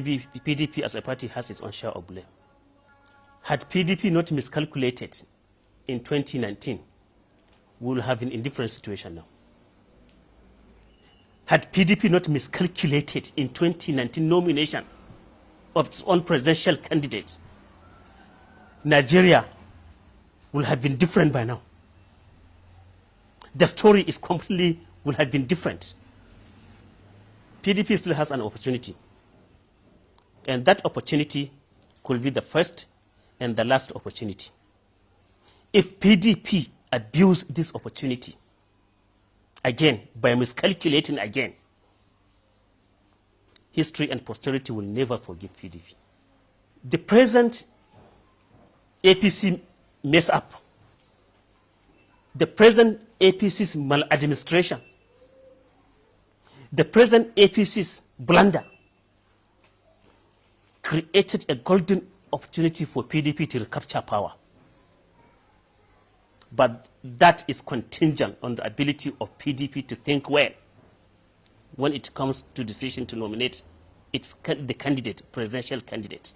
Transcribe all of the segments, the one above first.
PDP as a party has its own share of blame. Had PDP not miscalculated in 2019, we will have an indifferent situation now. Had PDP not miscalculated in 2019 nomination of its own presidential candidate, Nigeria will have been different by now. The story is completely would have been different. PDP still has an opportunity. And that opportunity could be the first and the last opportunity. If PDP abuse this opportunity, again, by miscalculating again, history and posterity will never forgive PDP. The present APC mess up, the present APC's maladministration, the present APC's blunder created a golden opportunity for PDP to recapture power. But that is contingent on the ability of PDP to think well when it comes to decision to nominate the candidate, presidential candidate.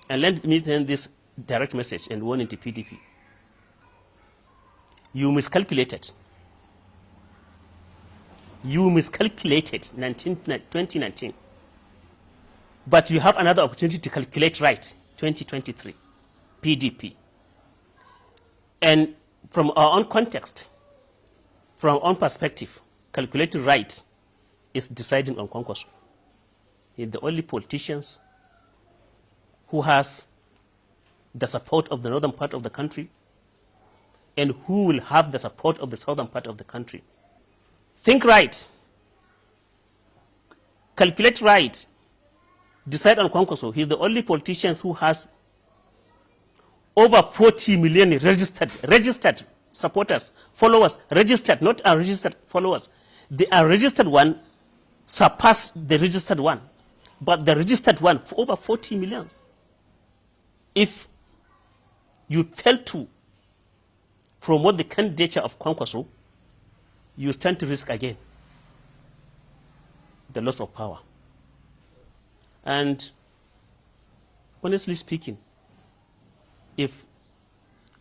And let me send this direct message and warning to PDP. You miscalculated. You miscalculated 2019. But you have another opportunity to calculate right, 2023, PDP. And from our own context, from our own perspective, calculating right is deciding on Kwankwaso. He's the only politicians who has the support of the northern part of the country and who will have the support of the southern part of the country. Think right. Calculate right. Decide on Kwankwaso. He's the only politician who has over 40 million registered supporters, followers, registered, not unregistered followers. The unregistered one surpassed the registered one, but the registered one for over 40 million. If you fail to promote the candidature of Kwankwaso, you stand to risk again the loss of power. And honestly speaking, if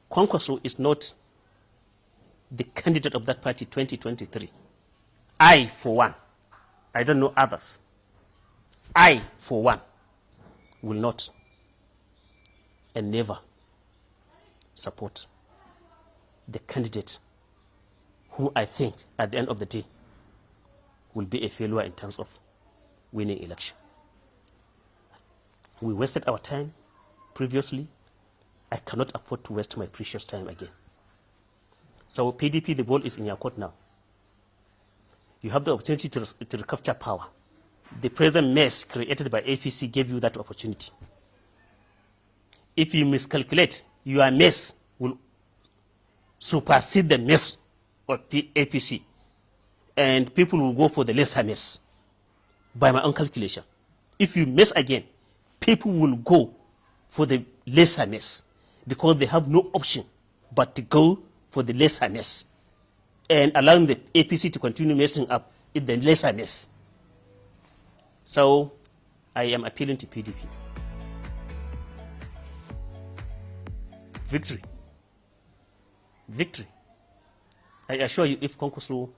Kwankwaso is not the candidate of that party 2023, I, for one, I don't know others, I, for one, will not and never support the candidate who I think at the end of the day will be a failure in terms of winning election. We wasted our time previously. I cannot afford to waste my precious time again. So PDP, the ball is in your court now. You have the opportunity to recapture power. The present mess created by APC gave you that opportunity. If you miscalculate, your mess will supersede the mess of APC. And people will go for the lesser mess, by my own calculation. If you mess again, people will go for the lesser mess because they have no option but to go for the lesser mess and allowing the APC to continue messing up in the lesser mess. So I am appealing to PDP. Victory. Victory. I assure you, if Kwankwaso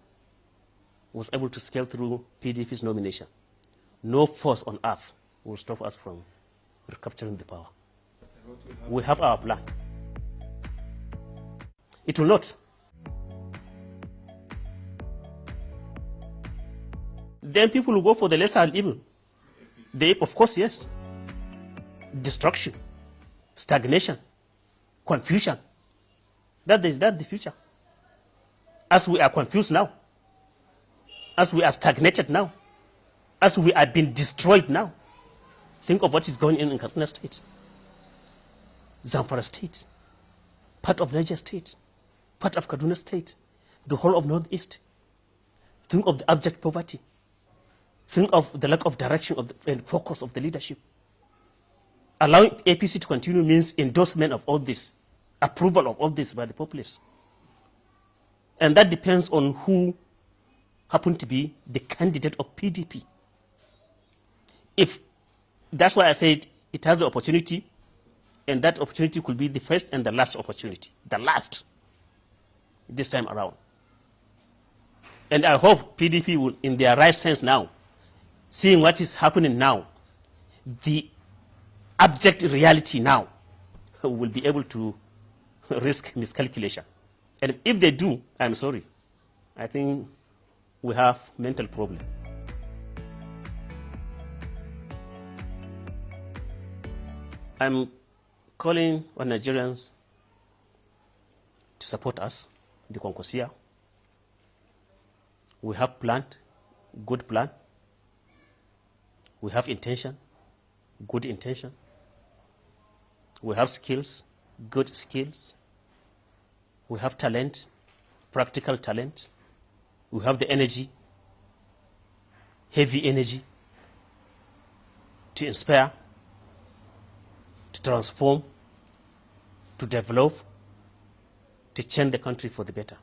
was able to scale through PDP's nomination, no force on earth will stop us from recapturing the power. We have our plan. It will not. Then people will go for the lesser evil. Of course, yes. Destruction, stagnation, confusion. That's the future. As we are confused now, as we are stagnated now, as we are being destroyed now, think of what is going on in Katsina State, Zamfara State, part of Niger State, part of Kaduna State, the whole of Northeast. Think of the abject poverty. Think of the lack of direction and focus of the leadership. Allowing APC to continue means endorsement of all this, approval of all this by the populace. And that depends on who happened to be the candidate of PDP. If that's why I said it has the opportunity, and that opportunity could be the first and the last opportunity, the last this time around. And I hope PDP will, in their right sense now, seeing what is happening now, the abject reality now, will be able to risk miscalculation. And if they do, I'm sorry, I think we have mental problem. I'm calling on Nigerians to support us, the Konkosia. We have planned, good plan. We have intention, good intention. We have skills, good skills. We have talent, practical talent. We have the energy, heavy energy, to inspire, to transform, to develop, to change the country for the better.